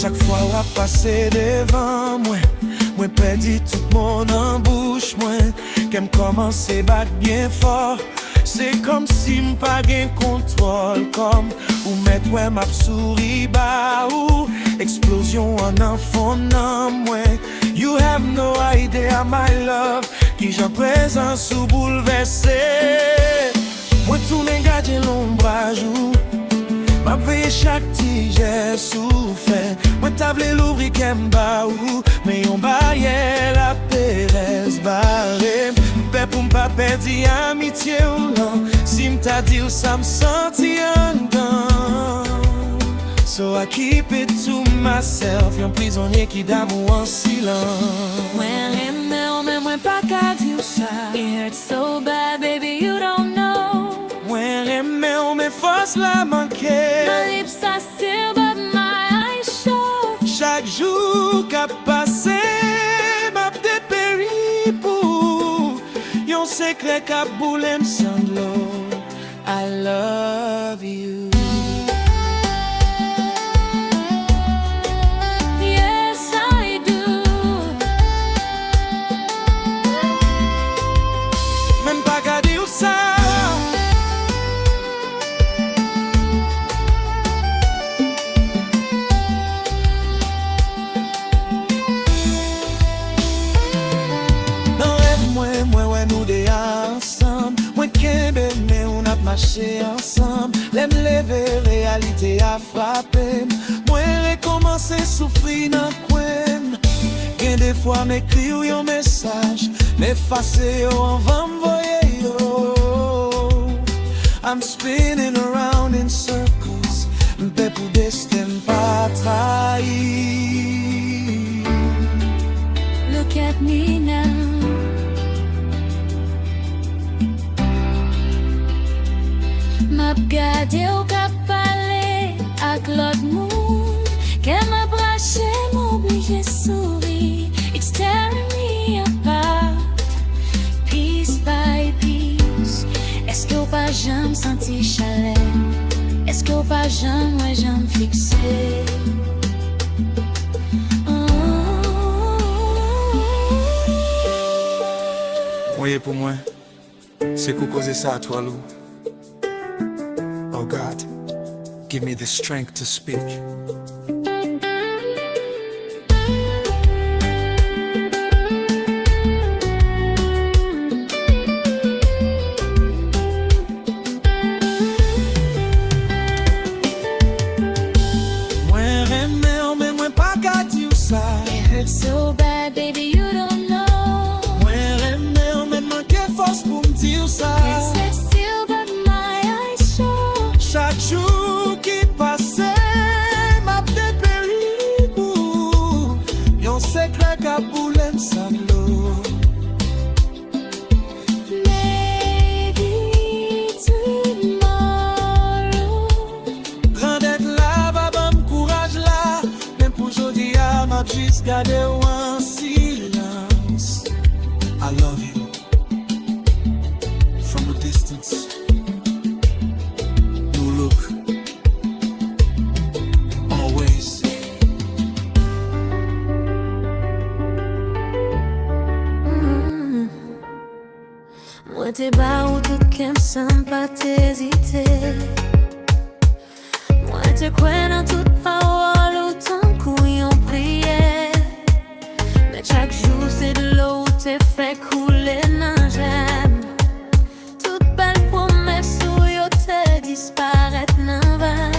Chaque fois on a passé devant moi, moi perdu tout mon embouche, moi qu'aime commencer battre bien fort. C'est comme si m'pas gain contrôle, comme ou mettre ouais m'a souri ba ou explosion en enfant non moi. You have no idea my love, qui j'en présence ou bouleversé. Moi tourne garder l'ombrage ou m'a veillé chaque petit geste souffert. Moi table l'ouvri qu'aime ba ou mais on barrière la Pérez barré. Pè pou m'pa perdi amitié ou non, si m'ta dit ou ça m'senti en dedans. So I keep it to myself, yon prisonnier qui d'amour en silence. Mwen reme ou men mwen pa ka di ou sa. It hurts so bad baby you don't know. Mwen reme ou men force la manke. My lips are still but my eyes show. Chaque jour qu'a passé m'a dépéri pour yon secret qu'a boule m'sanglo. I love you. Yes I do. Même pas qu'à dire ça. Moi nous deux ensemble, moi qu'aime mais on a marché ensemble. L'aime lever, réalité a frappé. Moi recommencer souffrir dans coin. Gain des fois m'écrit ou un message, m'effacer yo on va m'voyer yo. I'm spinning around in circles, m'pè pour destin pas trahi. Look at me now. M'ap gade ou kap pale ak lot moun. Ke m'ap rache m'oblige souri. It's tearing me apart, piece by piece. Eske ou pa jam senti chale? Eske ou pa jam wè jam fikse? Voyez pour moi, c'est qu'on cause ça à toi, Lou. Oh God, give me the strength to speak. Moi remè, mais moi pas qu'à dire ça. It hurts so bad, baby, you don't know. Moi remè, mais manque force pour me dire ça. It's still but my eyes show. Chaque jour qui passe, m'a dépéri pour yon secret qu'a boule m'sanglo. Maybe tomorrow. Grandette là, baba m'courage là, même pour jodi a m'a juste gardé ou en silence. I love you from a distance. You look always. Moi te ba ou tout kem san pa t'hésite. Moi te kwen nan tout parol ou tan kou yon priye. Mais chaque jour c'est de l'eau ou te fè koule nan jam. Tout belle promesse ou yo te disparet nan van.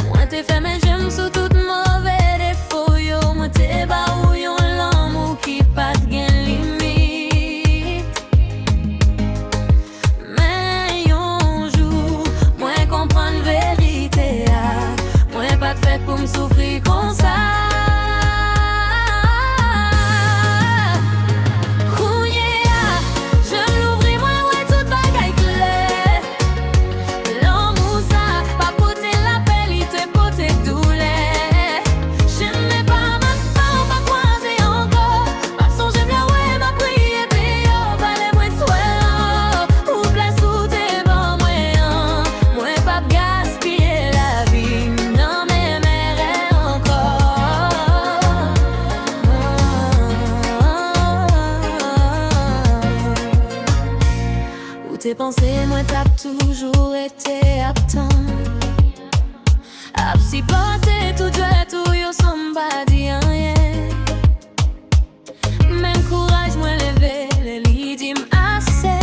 Moi te fè men jem sou tout mauvais défaut yo. Moi te ba ou yon l'amour qui pat gen limite. Mais yon jour, moi comprendre vérité a. pensées, moi t'as toujours été absent. Supporter tout joie, tout yo somebody rien. Même courage, moi levé, les lits dim assez.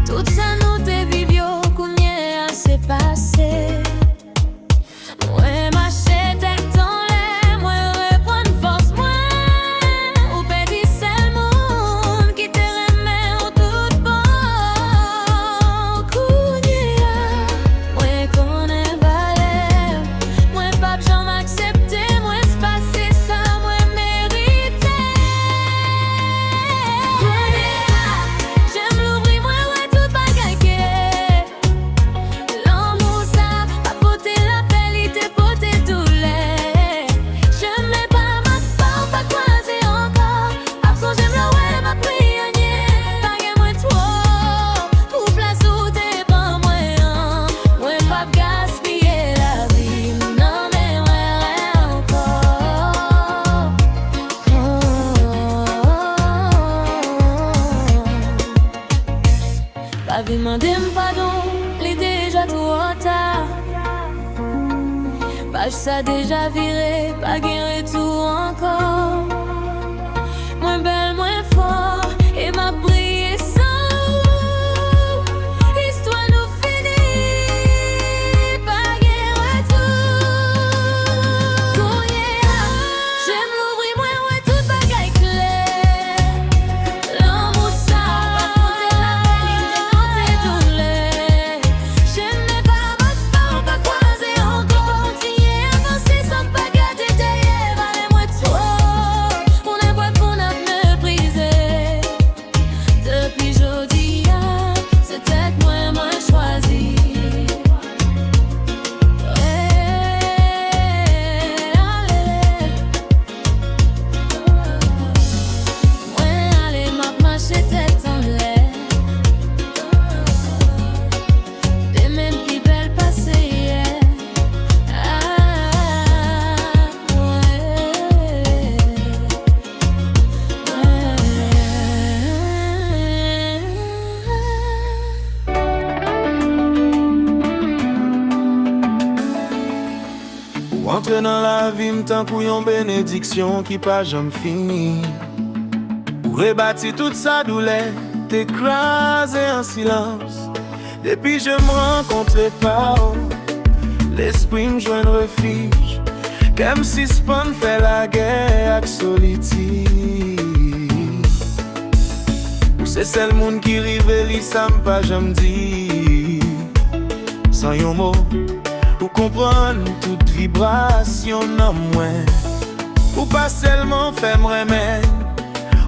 Tout ça nous te vivio, combien c'est passé. Moi marcher tête dans l'air, moi reprendre force, moi. Ou petit seul monde qui te remet au tout bon. Moi connais valeur, moi pas jamais accepté, moi se passer ça, moi mérité. J'aime l'ouvrir, moi ouais tout bagaille. L'amour ça, pas porter la belle, porter douleur. Je mets pas ma part, pas croiser encore. Absent j'aime le ouais, ma prière. Pas que moi trop, ou place où t'es pas moi. Moi pas gaspiller la vie, non mais ouais encore. Pas vie demander pardon, il déjà trop tard. Page ça déjà viré, pas gain retour encore. Moins belle, moins fort, et m'a brillé sans vous. Histoire nous finit, pas gain retour. J'aime l'ouvrir, moi ouais tout bagaille clair. L'amour ça, pas porter douleur. J'aime pas ma part, pas croiser encore. Continuer à avancer sans pas garder derrière. Valez-moi trop, on est boîte pour notre mépriser. Depuis jeudi, c'est peut-être moi choisi. Allez, m'a marché tête en l'air. Des mêmes qui belles passées hier. Ou entre dans la vie, m'tan kou yon bénédiction qui pas jamais fini. Ou rebâtir toute sa douleur, t'écraser en silence. Depuis je me rencontre pas, l'esprit me joint refuge. Comme si Spawn fait la guerre avec solitude. Ou c'est celle monde qui rive li ça m'pas jamais dit. Sans yon mot, ou comprendre toute vibration dans moi. Ou pas seulement faire m'remettre,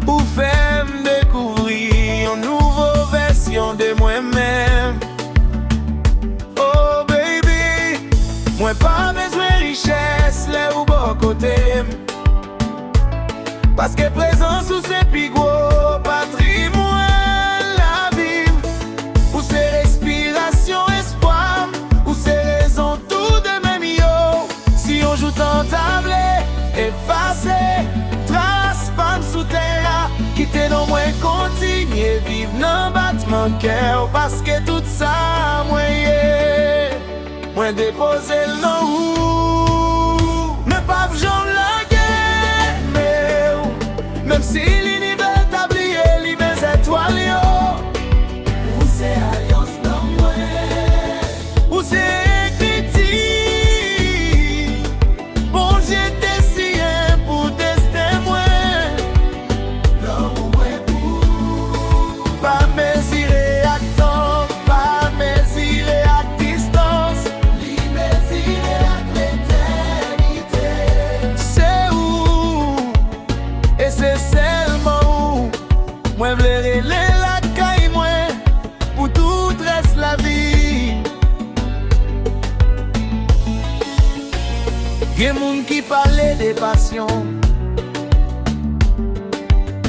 ou faire me découvrir une nouvelle version de moi-même. Oh baby, moi pas besoin de richesse, là ou bon côté. Parce que présence ou c'est plus gros patrimoine la vie. Ou c'est respiration, espoir, ou c'est raison tout de même yo. Si on joue tant table, effacer, trace pas sous terre. Quitter non moins continuer vivre dans battement cœur. Parce que tout ça moi moi déposer le nom où mais pas j'en la guerre mais même si l'univers t'a oublié les mes étoiles yo où c'est alliance dans moi où c'est critique bon j'étais si pour tester moi non moi pour pas mesurer à temps pas mesurer à distance li mesurer à l'éternité c'est où et c'est seulement où moi v'lairer la caille moi pour tout reste la vie. Y'a moun qui parlait des passions,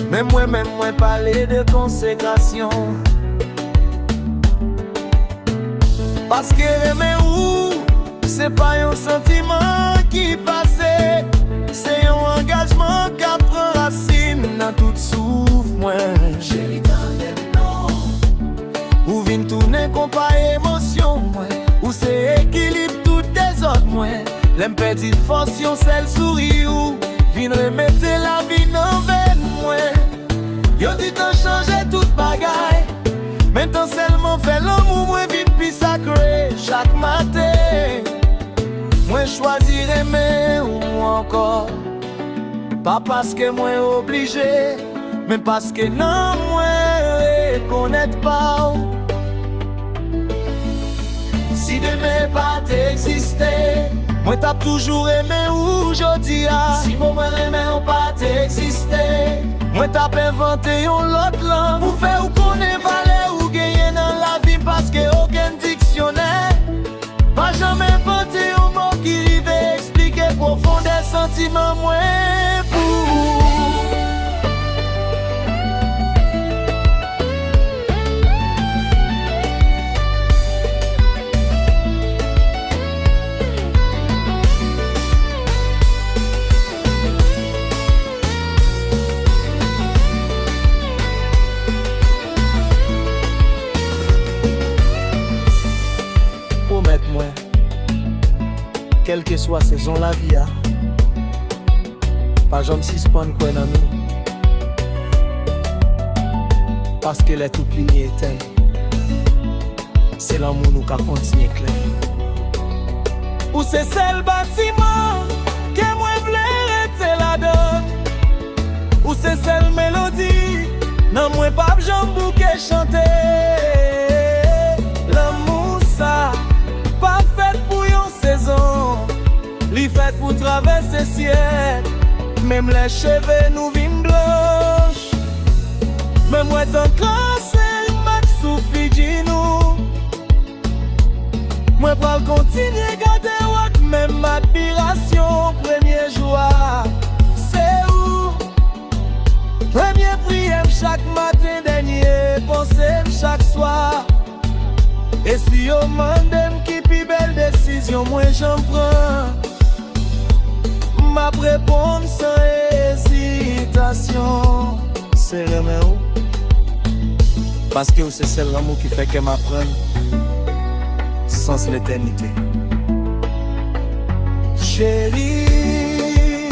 mais moi-même moi parler de consécration. Parce que aimer ou c'est pas un sentiment qui passe, c'est un engagement qui prend racine dans tout souffle moi. Chérie, t'en aimes non. vin tourner compa émotion moi. Ou c'est équilibre toutes des autres moi. L'aime petit force yon sel sourire ou vin remettre la vie dans veine moi. Yo dit t'en changer toute bagaille. Maintenant seulement fait l'amour moi vite puis sacré chaque matin. Moi choisir aimer ou encore. Pas parce que moi obligé, mais parce que non moi connaître pas. Si demain pas t'exister, moi t'as toujours aimé aujourd'hui. Si moi aimé ou pas t'exister, moi t'as inventé une autre langue pour faire ou connaître valeur ou gagner dans la vie parce que aucun dictionnaire pas jamais inventé un mot qui va expliquer profond des sentiments moi pour. Promette-moi, quelle que soit saison la vie a, pas jamais suspendre quoi dans nous, parce que les tout lignes éteintes, c'est l'amour nous qui continue clair. Ou c'est celle bâtiment que moi voulais rester là-dedans, ou c'est celle mélodie, non moi pas j'en bouquet chanter. L'amour ça pas fait pour une saison, li fait pour traverser ciel. Même les cheveux nous vin blanches, même moi tant cassé max souffle nous. Moi pas continuer garder wak même admiration. Premier joie c'est où, premier prière chaque matin, dernier pensée chaque soir. Et si yo mandem qui pi belle décision, moi j'en prends. Ma réponse sans hésitation, c'est remè ou. Parce que c'est celle l'amour qui fait que m'apprenne sans l'éternité. Chérie,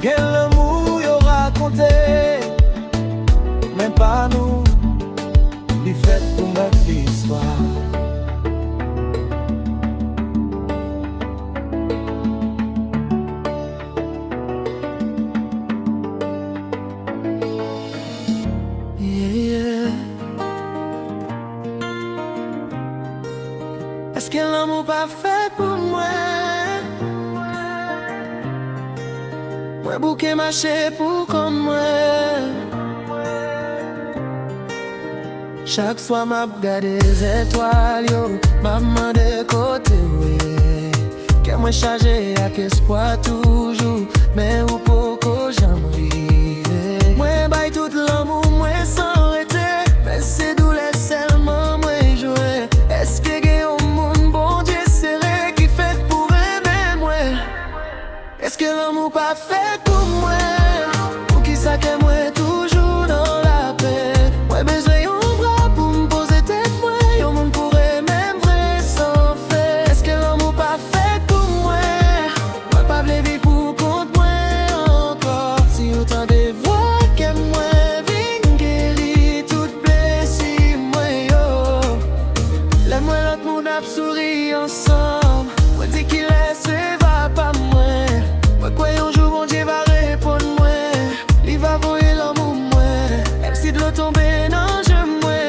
quel l'amour yo raconté, même pas nous. Il fait pour mettre l'histoire. Yeah. Est-ce que l'amour pas fait pour moi? Moi bouquet marché pour comme moi. Chaque soir m'a regardé les étoiles, yo, m'a demandé côté ouais. Que moi chargé avec espoir toujours, mais ou pourquoi j'en rive. Moi baille tout l'amour, moi sans arrêter, mais c'est d'où les seulement moi jouer. Est-ce que y a un monde bon Dieu serré qui fait pour aimer moi? Est-ce que l'amour pas fait pour moi? Ou qui ça que moi toujours dans la paix? Moi besoin souris ensemble. Moi dis qu'il laisse va pas moi. Moi quoi un jour bon Dieu va répondre moi. Il va voyer l'amour moi. Même si de l'eau tomber non je moi.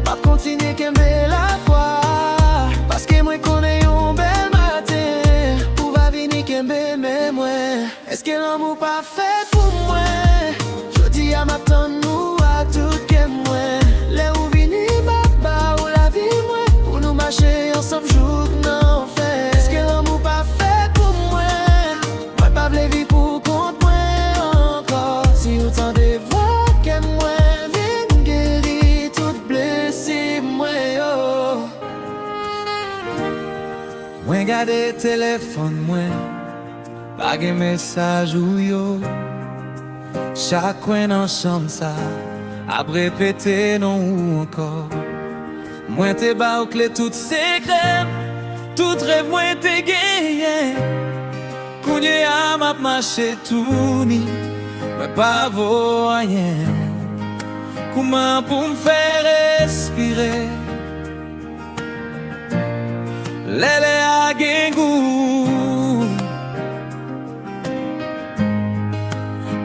Pas continuer qu'aimer la foi. Parce que moi connais un bel matin. Pour va venir qu'aimer mais moi. Est-ce que l'amour pas fait pour moi? Je dis à ma tante nous à tout qu'aime moi. Les ou vini baba ou la vie moi. Pour nous marcher ensemble jour non fait. Est-ce que l'amour pas fait pour moi? Moi pas v'le vivre pour compte moi encore. Si autant de voix qu'aime moi. Viens guérir toute blessure moi yo. Moi garder téléphone moi. Pas de message ou yo. Chaque coin dans chambre ça ap répéter non ou encore. Moi te ba ou clé tout secret, tout rêve moi te gagné. Kounye a m'a marché tout ni, mais pas vaut rien. Comment pour me faire respirer? Lele a gengou.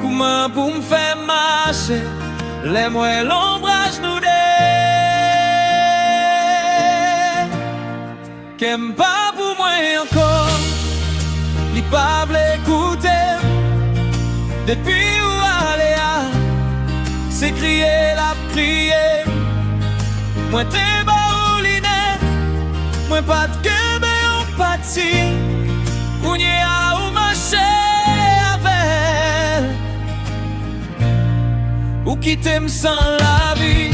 Comment pour me faire marcher? Les moi l'ombrage nous dé. Qu'aime pas pour moi encore. Li pas l'écouter. Depuis où aller à, c'est crier la prière. Moi t'es bas ou linette. Moi pas de gueule mais on pâtit. Kounye a ou marché avec. Ou qui t'aime sans la vie.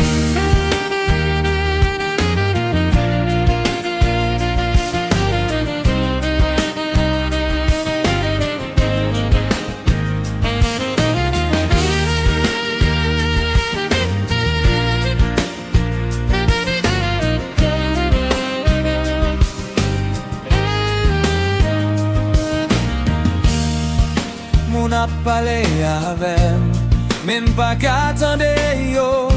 Mon a parlé avec, même pas qu'attendre yo.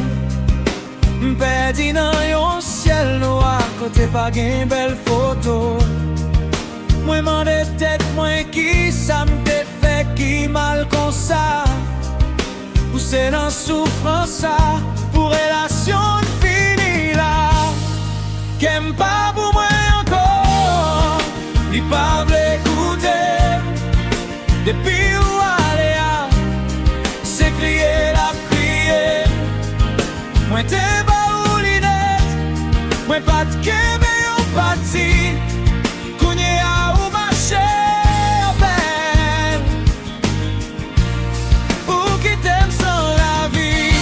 M'perdi dans yon ciel noir, côté pas gen belle photo. Moi m'en de tête, moi qui ça m'te fait qui mal comme ça. Poussé dans souffrance ça, pour relation finie là. Qu'aime pas pour moi encore, ni pas l'écouter. Depuis où aller à, c'est crier la prière. Moi t'es bas ou linette, moi pas de gueule mais on pâtit. Kounye a ou marché à peine. Ou qui t'aime sans la vie.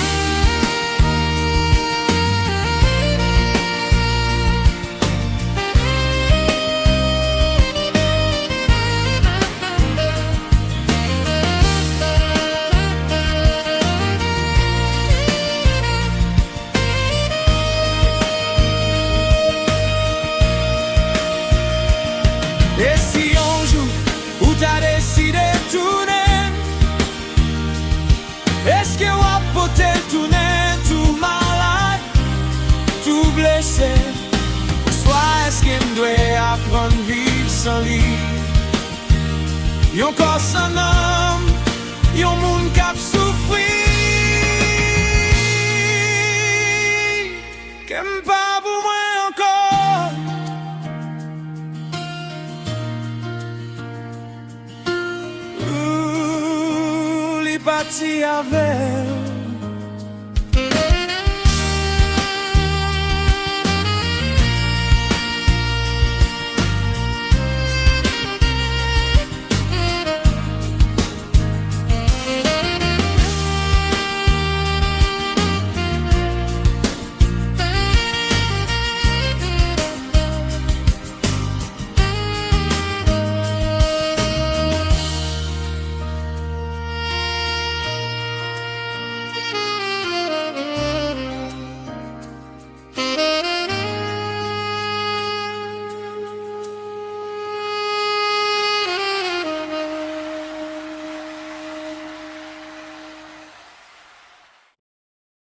Et si on joue, ou t'as décidé de tourner, est-ce que on peut tourner tout malade, tout blessé? Ou soit est-ce qu'il doit apprendre à vivre sans lui? Yon corps sans homme, yon monde cap souffrir. Qu'aime pas pour moi encore. Parti avec